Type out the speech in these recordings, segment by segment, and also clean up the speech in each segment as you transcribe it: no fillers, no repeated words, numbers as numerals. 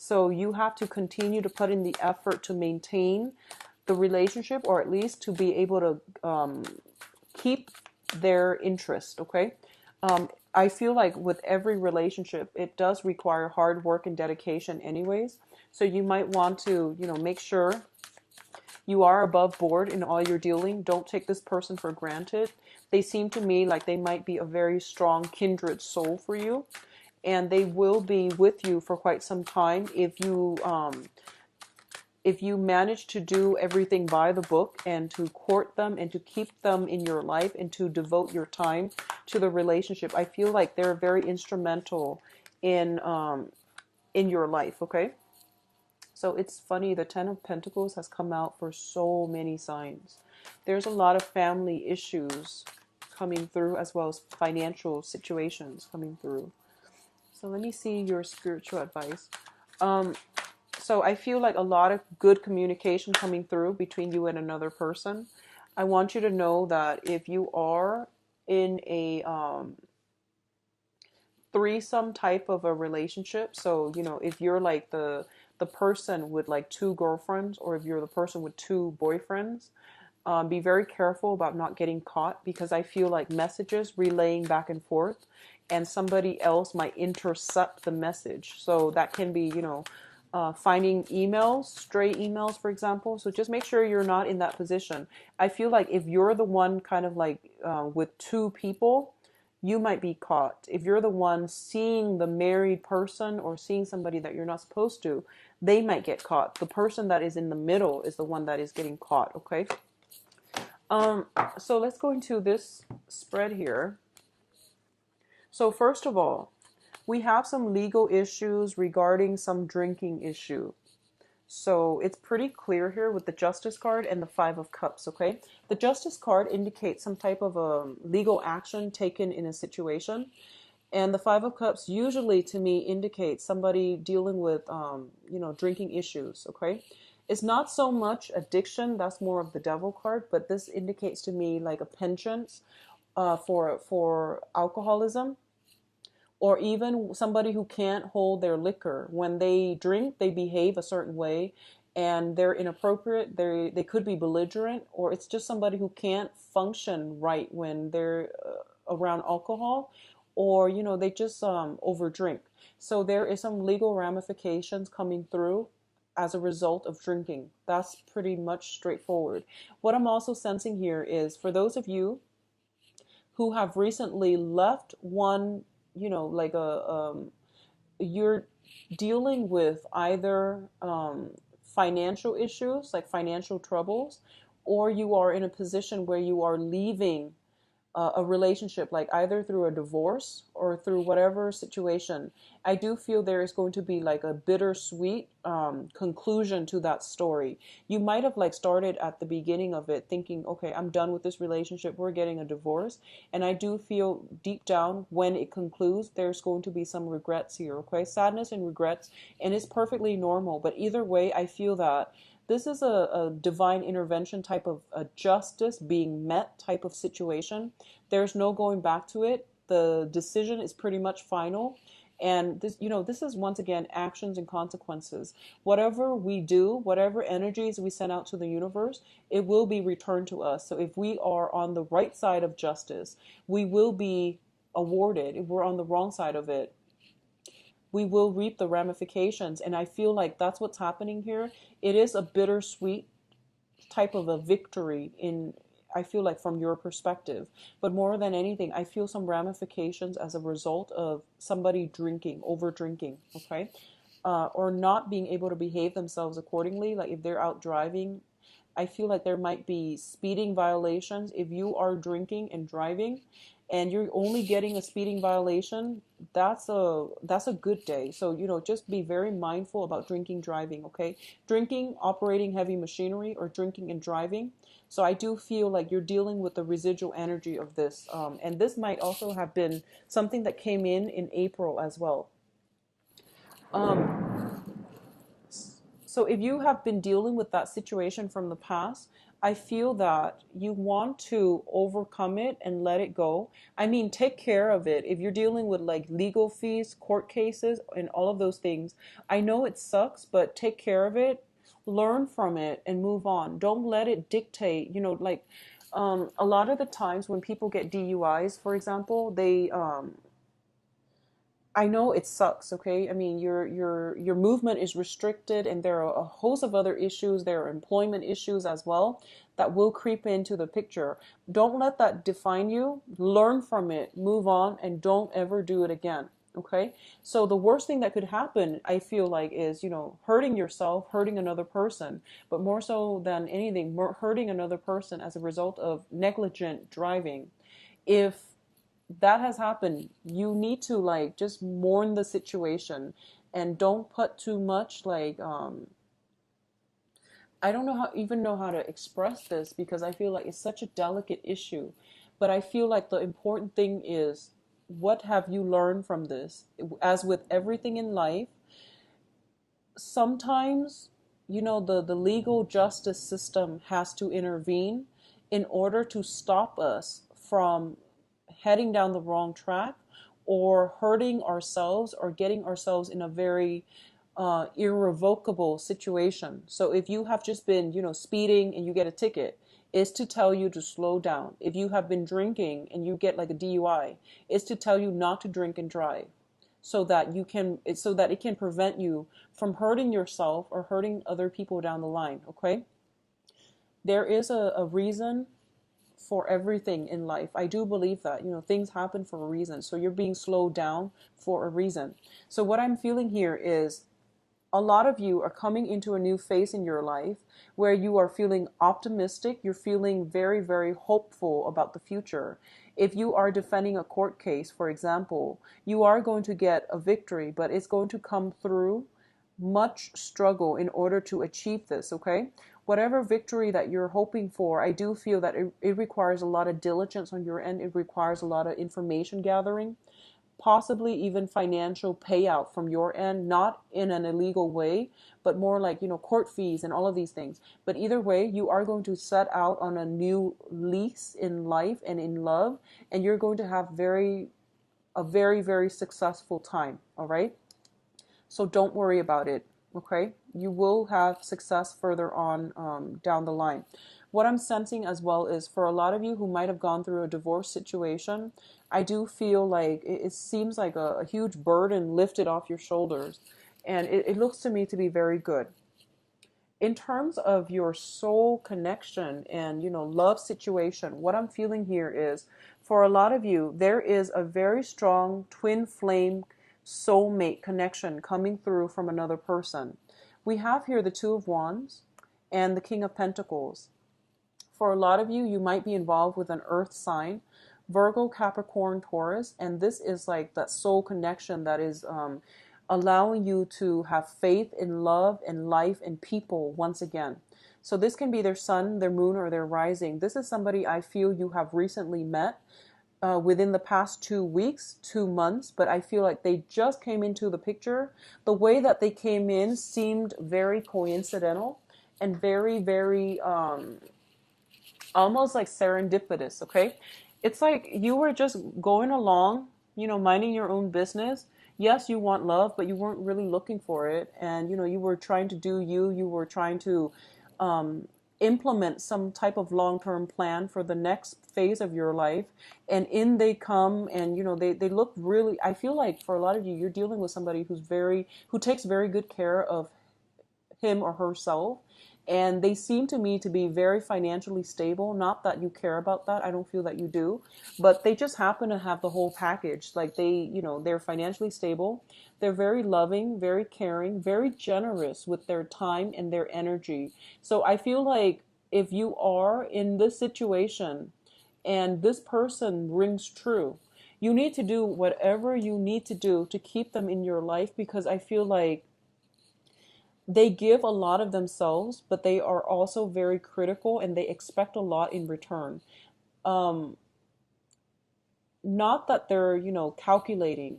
So you have to continue to put in the effort to maintain the relationship, or at least to be able to keep their interest. Okay. I feel like with every relationship, it does require hard work and dedication anyways. So you might want to, make sure you are above board in all you're dealing. Don't take this person for granted. They seem to me like they might be a very strong kindred soul for you, and they will be with you for quite some time if you manage to do everything by the book and to court them and to keep them in your life and to devote your time to the relationship. I feel like they're very instrumental in your life. Okay. So it's funny, the Ten of Pentacles has come out for so many signs. There's a lot of family issues coming through, as well as financial situations coming through. So let me see your spiritual advice. So I feel like a lot of good communication coming through between you and another person. I want you to know that if you are in a threesome type of a relationship, so if you're like the person with like two girlfriends, or if you're the person with two boyfriends, be very careful about not getting caught, because I feel like messages relaying back and forth, and somebody else might intercept the message. So that can be, finding emails, stray emails, for example. So just make sure you're not in that position. I feel like if you're the one kind of like with two people, you might be caught. If you're the one seeing the married person or seeing somebody that you're not supposed to, they might get caught. The person that is in the middle is the one that is getting caught. Okay. So let's go into this spread here. So first of all, we have some legal issues regarding some drinking issue. So it's pretty clear here with the Justice card and the Five of Cups, okay? The Justice card indicates some type of legal action taken in a situation. And the Five of Cups usually, to me, indicates somebody dealing with, drinking issues, okay? It's not so much addiction, that's more of the Devil card, but this indicates to me like a penchant for alcoholism, or even somebody who can't hold their liquor. When they drink, they behave a certain way, and they're inappropriate. They could be belligerent, or it's just somebody who can't function right when they're around alcohol, or they just overdrink. So there is some legal ramifications coming through as a result of drinking. That's pretty much straightforward. What I'm also sensing here is for those of you who have recently left one, like you're dealing with either financial issues, like financial troubles, or you are in a position where you are leaving a relationship, like either through a divorce or through whatever situation. I do feel there is going to be like a bittersweet conclusion to that story. You might have like started at the beginning of it thinking, okay, I'm done with this relationship, we're getting a divorce. And I do feel deep down when it concludes, there's going to be some regrets here, okay? Sadness and regrets, and it's perfectly normal. But either way, I feel that this is a divine intervention type of a justice being met type of situation. There's no going back to it. The decision is pretty much final. And this is once again actions and consequences. Whatever we do, whatever energies we send out to the universe, it will be returned to us. So if we are on the right side of justice, we will be awarded. If we're on the wrong side of it, we will reap the ramifications. And I feel like that's what's happening here. It is a bittersweet type of a victory I feel like from your perspective. But more than anything, I feel some ramifications as a result of somebody drinking, over drinking, okay? Or not being able to behave themselves accordingly. Like if they're out driving, I feel like there might be speeding violations. If you are drinking and driving and you're only getting a speeding violation, that's a good day. So, just be very mindful about drinking, driving, okay? Drinking, operating heavy machinery, or drinking and driving. So I do feel like you're dealing with the residual energy of this. And this might also have been something that came in April as well. So if you have been dealing with that situation from the past, I feel that you want to overcome it and let it go. I mean, take care of it. If you're dealing with like legal fees, court cases, and all of those things, I know it sucks, but take care of it, learn from it, and move on. Don't let it dictate, like a lot of the times when people get DUIs, for example, I know it sucks, okay? I mean, your movement is restricted and there are a host of other issues, there are employment issues as well that will creep into the picture. Don't let that define you. Learn from it, move on, and don't ever do it again. Okay? So the worst thing that could happen, I feel like, is, hurting yourself, hurting another person, but more so than anything, hurting another person as a result of negligent driving. If that has happened, you need to like just mourn the situation and don't put too much like I don't know how even know how to express this because I feel like it's such a delicate issue. But I feel like the important thing is, what have you learned from this? As with everything in life, sometimes the legal justice system has to intervene in order to stop us from heading down the wrong track or hurting ourselves or getting ourselves in a very irrevocable situation. So if you have just been, speeding and you get a ticket, it's to tell you to slow down. If you have been drinking and you get like a DUI, it's to tell you not to drink and drive so that it can prevent you from hurting yourself or hurting other people down the line. Okay, there is a reason for everything in life. I do believe that, things happen for a reason. So you're being slowed down for a reason. So what I'm feeling here is a lot of you are coming into a new phase in your life where you are feeling optimistic. You're feeling very, very hopeful about the future. If you are defending a court case, for example, you are going to get a victory, but it's going to come through much struggle in order to achieve this, okay? Whatever victory that you're hoping for, I do feel that it requires a lot of diligence on your end. It requires a lot of information gathering, possibly even financial payout from your end, not in an illegal way, but more like, court fees and all of these things. But either way, you are going to set out on a new lease in life and in love, and you're going to have a very, very successful time, all right? So don't worry about it, okay? You will have success further on down the line. What I'm sensing as well is for a lot of you who might have gone through a divorce situation, I do feel like it seems like a huge burden lifted off your shoulders. And it looks to me to be very good. In terms of your soul connection and, love situation, what I'm feeling here is for a lot of you, there is a very strong twin flame soulmate connection coming through from another person. We have here the Two of Wands and the King of Pentacles. For a lot of you, you might be involved with an earth sign, Virgo, Capricorn, Taurus, and this is like that soul connection that is allowing you to have faith in love and life and people once again. So this can be their sun, their moon, or their rising. This is somebody I feel you have recently met within the past 2 weeks, 2 months, but I feel like they just came into the picture. The way that they came in seemed very coincidental and very, very almost like serendipitous, okay? It's like you were just going along, minding your own business. Yes, you want love, but you weren't really looking for it. And, you were trying to do you were trying to implement some type of long-term plan for the next phase of your life. And in they come and, they look really, I feel like for a lot of you, you're dealing with somebody who takes very good care of him or herself. And they seem to me to be very financially stable. Not that you care about that. I don't feel that you do. But they just happen to have the whole package. Like they're financially stable. They're very loving, very caring, very generous with their time and their energy. So I feel like if you are in this situation and this person rings true, you need to do whatever you need to do to keep them in your life, because I feel like they give a lot of themselves, but they are also very critical and they expect a lot in return. Um, Not that they're, calculating,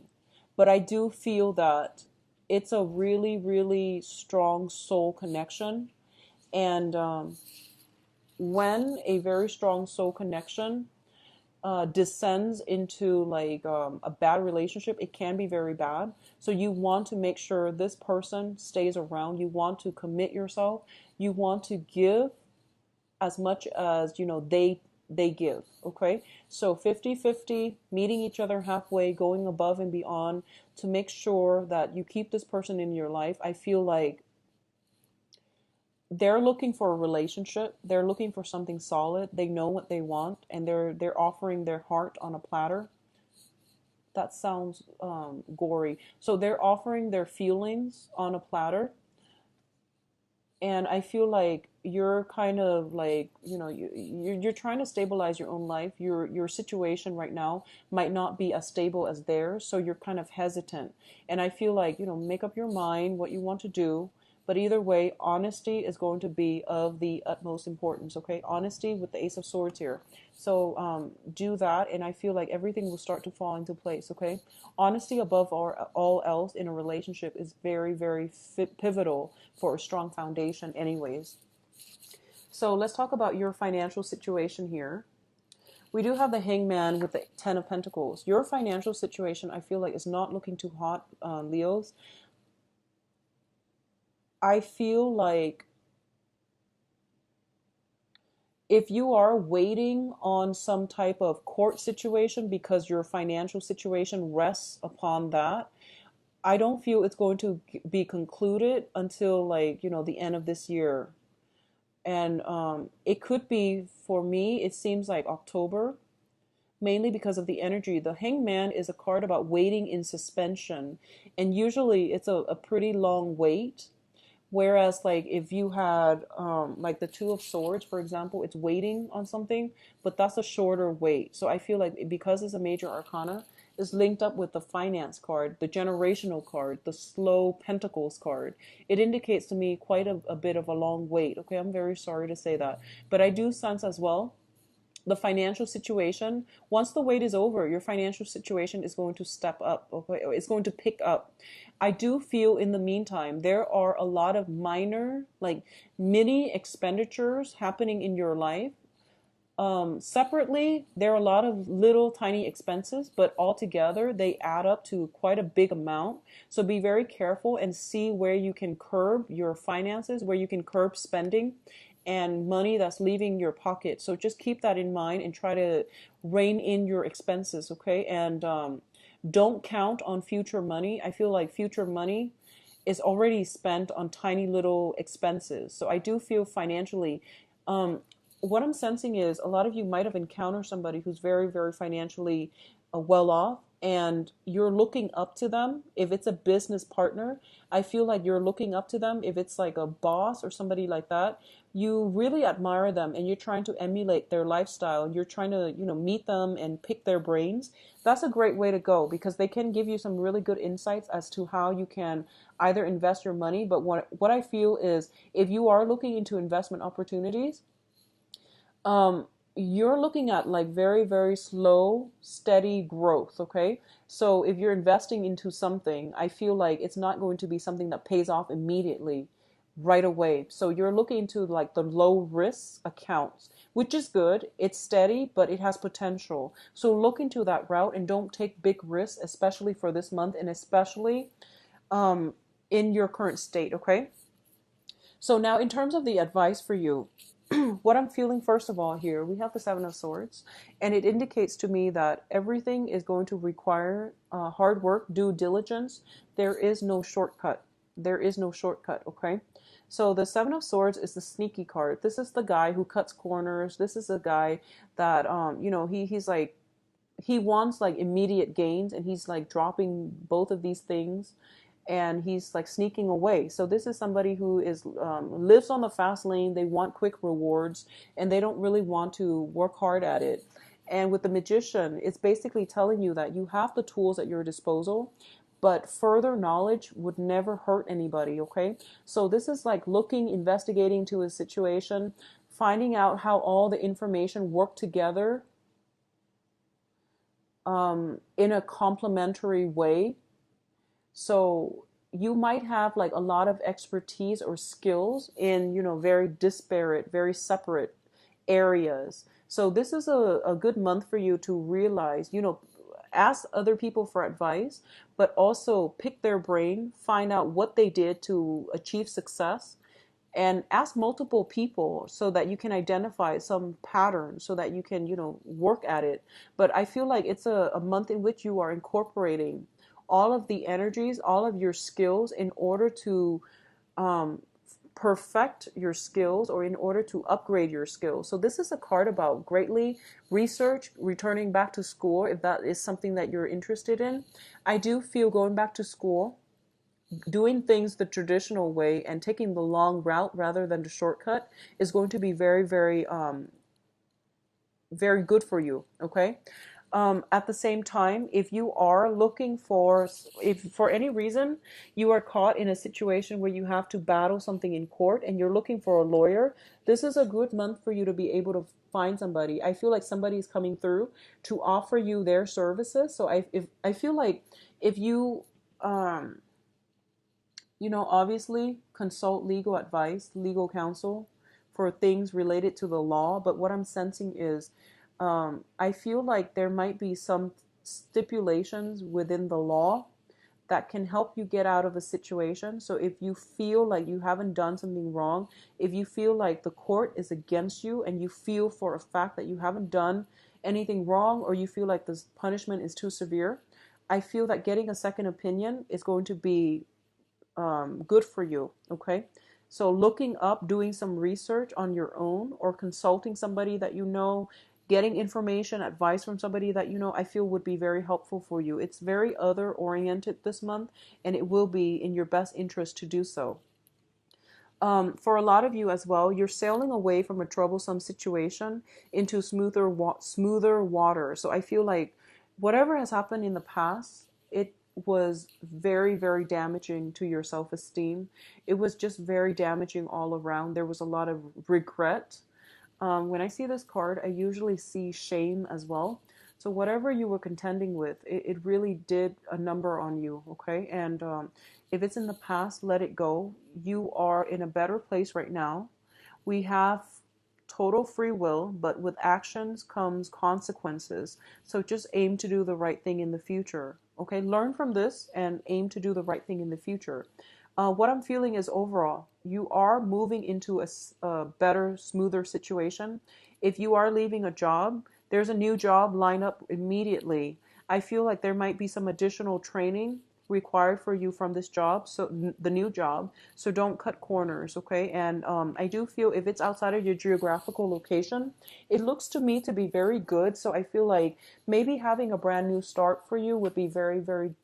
but I do feel that it's a really, really strong soul connection. And when a very strong soul connection descends into like a bad relationship, it can be very bad. So you want to make sure this person stays around. You want to commit yourself. You want to give as much as they give. Okay, so 50-50, meeting each other halfway, going above and beyond to make sure that you keep this person in your life. I feel like they're looking for a relationship. They're looking for something solid. They know what they want, and they're offering their heart on a platter. That sounds gory. So they're offering their feelings on a platter, and I feel like you're kind of like, you're trying to stabilize your own life. Your situation right now might not be as stable as theirs, so you're kind of hesitant. And I feel like, make up your mind what you want to do. But either way, honesty is going to be of the utmost importance. Okay, honesty with the Ace of Swords here. So do that, and I feel like everything will start to fall into place. Okay, honesty above all else in a relationship is very, very pivotal for a strong foundation anyways. So let's talk about your financial situation here. We do have the Hangman with the Ten of Pentacles. Your financial situation, I feel like, is not looking too hot, Leos. I feel like if you are waiting on some type of court situation because your financial situation rests upon that, I don't feel it's going to be concluded until like, the end of this year. And it could be, for me, it seems like October, mainly because of the energy. The Hangman is a card about waiting in suspension. And usually it's a pretty long wait. Whereas, like, if you had, like, the Two of Swords, for example, it's waiting on something, but that's a shorter wait. So I feel like because it's a major arcana, it's linked up with the finance card, the generational card, the slow pentacles card. It indicates to me quite a bit of a long wait. Okay, I'm very sorry to say that. But I do sense as well the financial situation, once the wait is over, your financial situation is going to step up. Okay, it's going to pick up. I do feel in the meantime there are a lot of minor, like, mini expenditures happening in your life. Separately, there are a lot of little tiny expenses, but all together they add up to quite a big amount. So be very careful and see where you can curb your finances, where you can curb spending and money that's leaving your pocket. So just keep that in mind and try to rein in your expenses, okay? And don't count on future money. I feel like future money is already spent on tiny little expenses. So I do feel financially, what I'm sensing is a lot of you might have encountered somebody who's very, very financially well off, and you're looking up to them. If it's a business partner, I feel like you're looking up to them. If it's like a boss or somebody like that, you really admire them and you're trying to emulate their lifestyle. You're trying to, meet them and pick their brains. That's a great way to go because they can give you some really good insights as to how you can either invest your money. But what I feel is if you are looking into investment opportunities, you're looking at like very, very slow, steady growth. Okay. So if you're investing into something, I feel like it's not going to be something that pays off immediately right away. So you're looking into like the low risk accounts, which is good. It's steady, but it has potential. So look into that route and don't take big risks, especially for this month and especially in your current state. Okay. So now in terms of the advice for you, what I'm feeling first of all here, we have the Seven of Swords, and it indicates to me that everything is going to require hard work, due diligence. There is no shortcut. There is no shortcut, okay? So the Seven of Swords is the sneaky card. This is the guy who cuts corners. This is a guy that, he's like, he wants like immediate gains, and he's like dropping both of these things and he's like sneaking away. So this is somebody who is lives on the fast lane. They want quick rewards and they don't really want to work hard at it. And with the Magician, it's basically telling you that you have the tools at your disposal, but further knowledge would never hurt anybody, okay? So this is like looking, investigating to a situation, finding out how all the information work together in a complementary way. So you might have like a lot of expertise or skills in, very disparate, very separate areas. So this is a good month for you to realize, ask other people for advice, but also pick their brain, find out what they did to achieve success, and ask multiple people so that you can identify some patterns so that you can, work at it. But I feel like it's a month in which you are incorporating all of the energies, all of your skills in order to um, perfect your skills or in order to upgrade your skills. So this is a card about greatly research, returning back to school if that is something that you're interested in. I do feel going back to school, doing things the traditional way and taking the long route rather than the shortcut is going to be very, very, very good for you. Okay. At the same time, if you are looking for, if for any reason you are caught in a situation where you have to battle something in court and you're looking for a lawyer, this is a good month for you to be able to find somebody. I feel like somebody is coming through to offer you their services. So I feel like if you, obviously consult legal advice, legal counsel for things related to the law. But what I'm sensing is I feel like there might be some stipulations within the law that can help you get out of a situation. So if you feel like you haven't done something wrong, if you feel like the court is against you and you feel for a fact that you haven't done anything wrong, or you feel like this punishment is too severe, I feel that getting a second opinion is going to be good for you. Okay. So looking up, doing some research on your own, or consulting somebody that you know, getting information, advice from somebody that you know, I feel would be very helpful for you. It's very other oriented this month, and it will be in your best interest to do so. For a lot of you as well, you're sailing away from a troublesome situation into smoother water. So I feel like whatever has happened in the past, it was very, very damaging to your self-esteem. It was just very damaging all around. There was a lot of regret. When I see this card, I usually see shame as well. So whatever you were contending with, it really did a number on you, okay? And if it's in the past, let it go. You are in a better place right now. We have total free will, but with actions comes consequences. So just aim to do the right thing in the future, okay? Learn from this and aim to do the right thing in the future. What I'm feeling is overall, you are moving into a better, smoother situation. If you are leaving a job, there's a new job lined up immediately. I feel like there might be some additional training required for you from this job, so the new job. So don't cut corners, okay? And I do feel if it's outside of your geographical location, it looks to me to be very good. So I feel like maybe having a brand new start for you would be very, very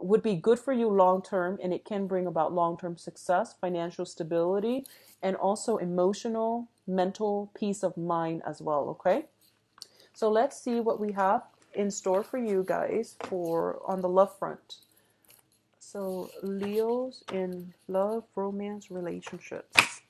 would be good for you long term, and it can bring about long term success, financial stability, and also emotional, mental peace of mind as well. Okay, so let's see what we have in store for you guys for on the love front. So Leos in love, romance, relationships.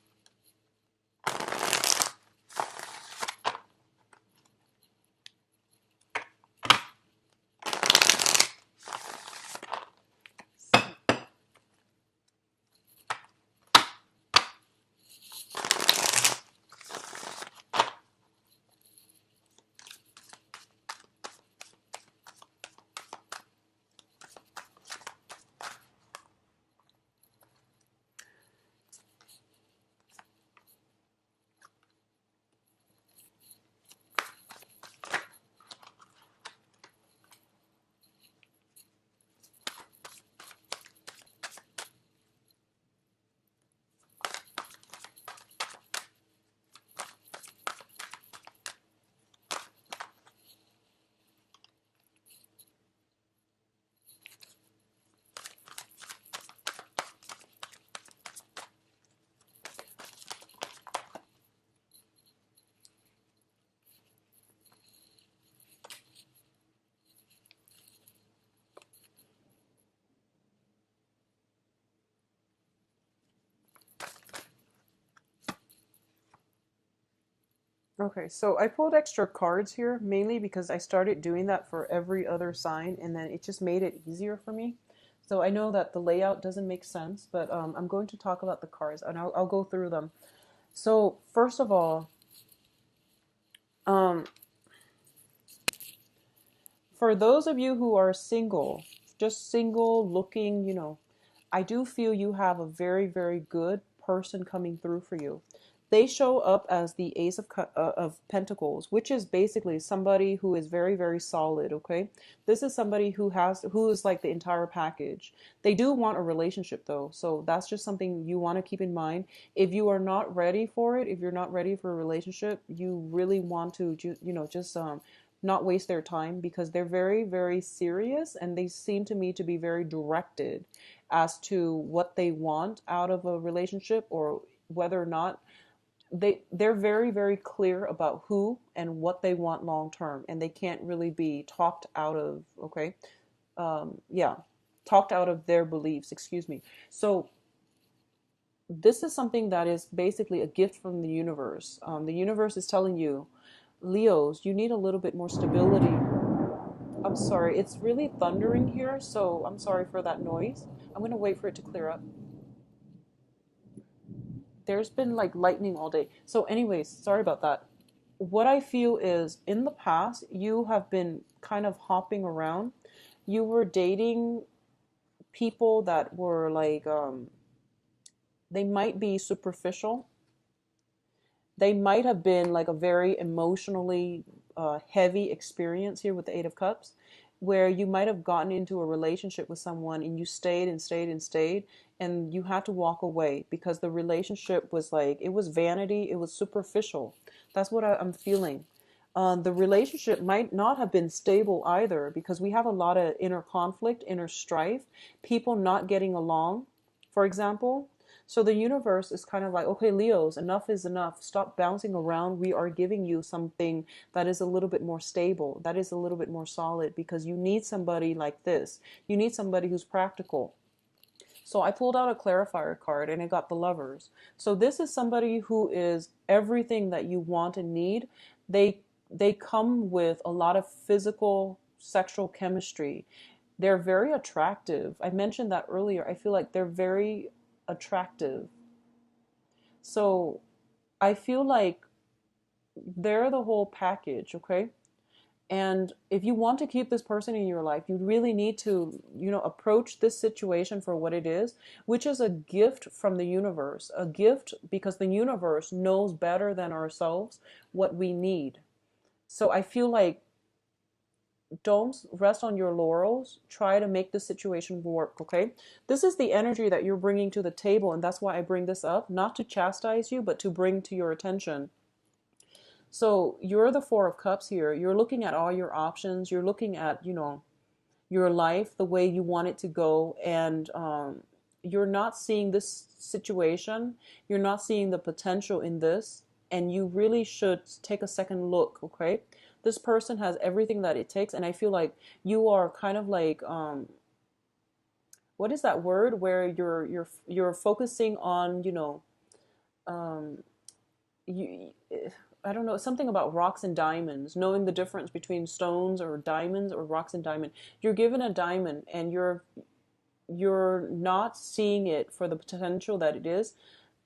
Okay, so I pulled extra cards here mainly because I started doing that for every other sign, and then it just made it easier for me. So I know that the layout doesn't make sense, but I'm going to talk about the cards and I'll go through them. So first of all, um, for those of you who are single, just single looking, I do feel you have a very, very good person coming through for you. They show up as the Ace of Pentacles, which is basically somebody who is very, very solid. Okay, this is somebody who is like the entire package. They do want a relationship though, so that's just something you want to keep in mind. If you are not ready for it, if you're not ready for a relationship, you really want to, just not waste their time because they're very, very serious and they seem to me to be very directed as to what they want out of a relationship or whether or not they're very, very clear about who and what they want long term, and they can't really be talked out of. Okay, yeah, talked out of their beliefs, excuse me. So this is something that is basically a gift from the universe. The universe is telling you, Leos, you need a little bit more stability. I'm sorry, it's really thundering here, so I'm sorry for that noise. I'm going to wait for it to clear up. There's been like lightning all day. So, anyways, sorry about that. What I feel is in the past, you have been kind of hopping around. You were dating people that were like, they might be superficial. They might have been like a very emotionally heavy experience here with the Eight of Cups, where you might have gotten into a relationship with someone and you stayed and stayed and stayed, and you had to walk away because the relationship was like, it was vanity, it was superficial. That's what I'm feeling. The relationship might not have been stable either because we have a lot of inner conflict, inner strife, people not getting along, for example. So the universe is kind of like, okay, Leos, enough is enough. Stop bouncing around. We are giving you something that is a little bit more stable, that is a little bit more solid, because you need somebody like this. You need somebody who's practical. So I pulled out a clarifier card and it got the Lovers. So this is somebody who is everything that you want and need. They come with a lot of physical, sexual chemistry. They're very attractive. I mentioned that earlier. I feel like they're very attractive. So I feel like they're the whole package, okay? And if you want to keep this person in your life, you really need to, approach this situation for what it is, which is a gift from the universe. A gift because the universe knows better than ourselves what we need. So I feel like don't rest on your laurels. Try to make the situation work, okay? This is the energy that you're bringing to the table, and that's why I bring this up, not to chastise you, but to bring to your attention. So you're the Four of Cups here. You're looking at all your options. You're looking at, your life, the way you want it to go, and you're not seeing this situation. You're not seeing the potential in this, and you really should take a second look, okay? This person has everything that it takes, and I feel like you are kind of like, what is that word where you're focusing on, um, you I don't know, something about rocks and diamonds, knowing the difference between stones or diamonds or rocks and diamond. You're given a diamond and you're not seeing it for the potential that it is,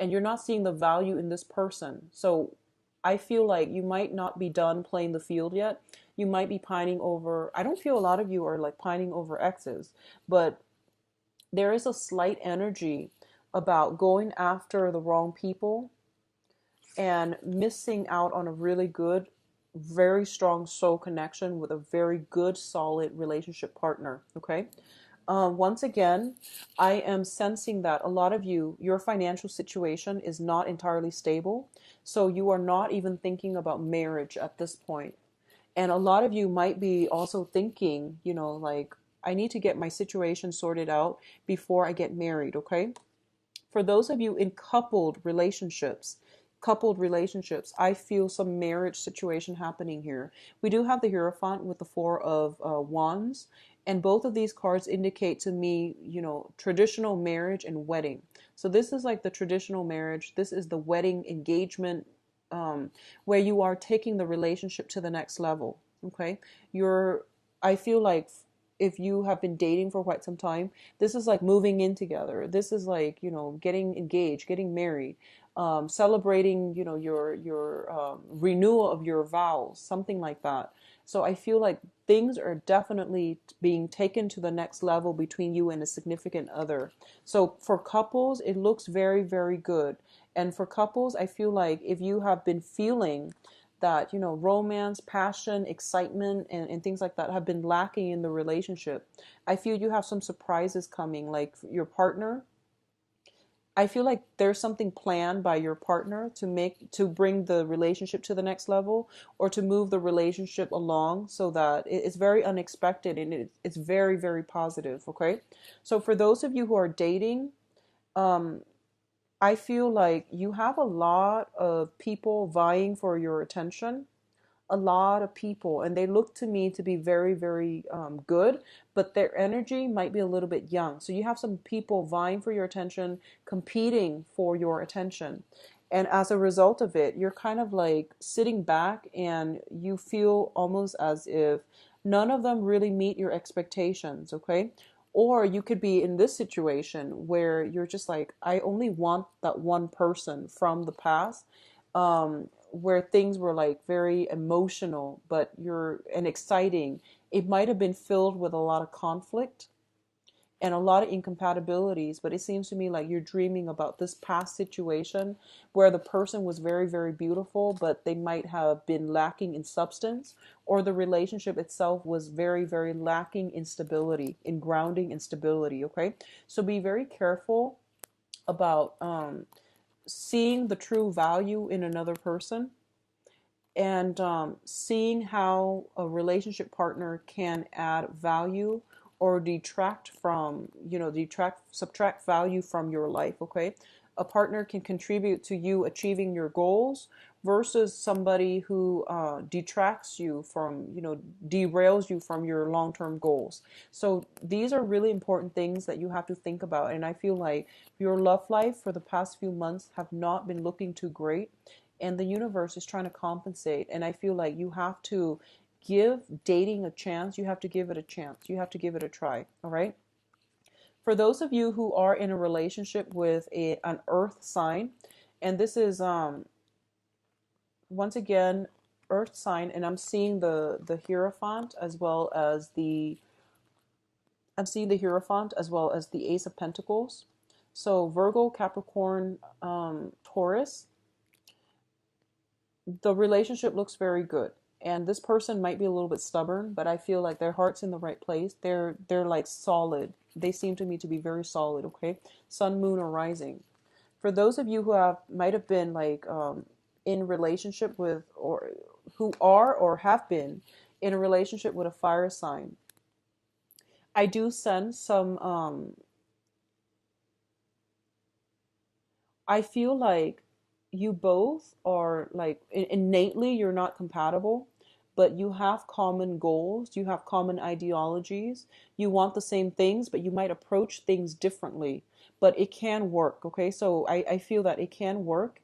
and you're not seeing the value in this person. So I feel like you might not be done playing the field yet. You might be pining over, I don't feel a lot of you are like pining over exes, but there is a slight energy about going after the wrong people and missing out on a really good, very strong soul connection with a very good, solid relationship partner. Okay. Once again, I am sensing that a lot of you, your financial situation is not entirely stable. So you are not even thinking about marriage at this point. And a lot of you might be also thinking, like, I need to get my situation sorted out before I get married. Okay. For those of you in coupled relationships, I feel some marriage situation happening here. We do have the Hierophant with the Four of Wands, and both of these cards indicate to me, traditional marriage and wedding. So this is like the traditional marriage. This is the wedding engagement, where you are taking the relationship to the next level. Okay, I feel like if you have been dating for quite some time, this is like moving in together. This is like, getting engaged, getting married. celebrating, your renewal of your vows, something like that. So I feel like things are definitely being taken to the next level between you and a significant other. So for couples, it looks very, very good. And for couples, I feel like if you have been feeling that, romance, passion, excitement, and things like that have been lacking in the relationship, I feel you have some surprises coming, like your partner. I feel like there's something planned by your partner to bring the relationship to the next level, or to move the relationship along, so that it's very unexpected, and it's very, very positive. Okay. So for those of you who are dating, um, I feel like you have a lot of people vying for your attention, a lot of people, and they look to me to be very, very good, but their energy might be a little bit young. So you have some people vying for your attention, competing for your attention. And as a result of it, you're kind of like sitting back, and you feel almost as if none of them really meet your expectations, okay? Or you could be in this situation where you're just like, I only want that one person from the past, where things were like very emotional, but and exciting. It might have been filled with a lot of conflict and a lot of incompatibilities, but it seems to me like you're dreaming about this past situation where the person was very, very beautiful, but they might have been lacking in substance, or the relationship itself was very, very lacking in stability, in grounding and stability. Okay. So be very careful about seeing the true value in another person, and seeing how a relationship partner can add value or detract from, subtract value from your life. Okay. A partner can contribute to you achieving your goals, versus somebody who detracts you from, derails you from your long-term goals. So these are really important things that you have to think about. And I feel like your love life for the past few months have not been looking too great, and the universe is trying to compensate. And I feel like you have to give dating a chance. You have to give it a chance. You have to give it a try. All right. For those of you who are in a relationship with an earth sign, and this is once again earth sign, and I'm seeing the Hierophant as well as the Ace of Pentacles. So Virgo, Capricorn, Taurus, the relationship looks very good. And this person might be a little bit stubborn, but I feel like their heart's in the right place. They're like solid. They seem to me to be very solid. Okay. Sun, moon, or rising. For those of you who might have been like in relationship with, or who are or have been in a relationship with a fire sign, I do sense some I feel like you both are like innately you're not compatible, but you have common goals, you have common ideologies, you want the same things, but you might approach things differently. But it can work, okay? So I feel that it can work,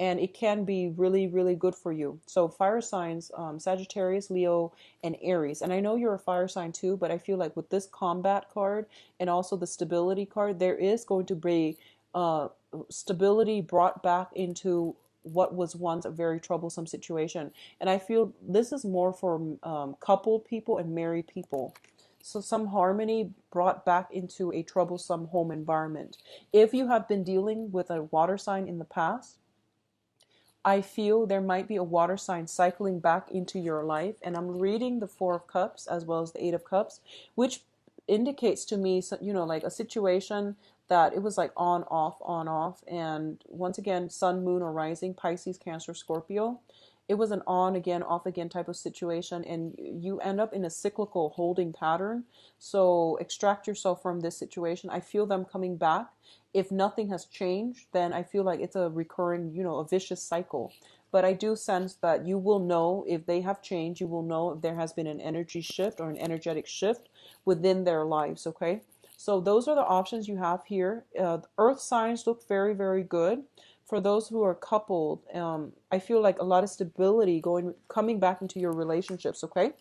and it can be really, really good for you. So fire signs, Sagittarius, Leo, and Aries. And I know you're a fire sign too, but I feel like with this combat card and also the stability card, there is going to be uh, stability brought back into what was once a very troublesome situation. And I feel this is more for coupled people and married people. So some harmony brought back into a troublesome home environment. If you have been dealing with a water sign in the past, I feel there might be a water sign cycling back into your life. And I'm reading the Four of Cups as well as the Eight of Cups, which indicates to me, like a situation that it was like on, off, on, off. And once again, sun, moon, or rising, Pisces, Cancer, Scorpio. It was an on again, off again type of situation. And you end up in a cyclical holding pattern. So extract yourself from this situation. I feel them coming back. If nothing has changed, then I feel like it's a recurring, a vicious cycle. But I do sense that you will know if they have changed. You will know if there has been an energy shift or an energetic shift within their lives, okay? So those are the options you have here. Earth signs look very, very good. For those who are coupled, I feel like a lot of stability coming back into your relationships, okay?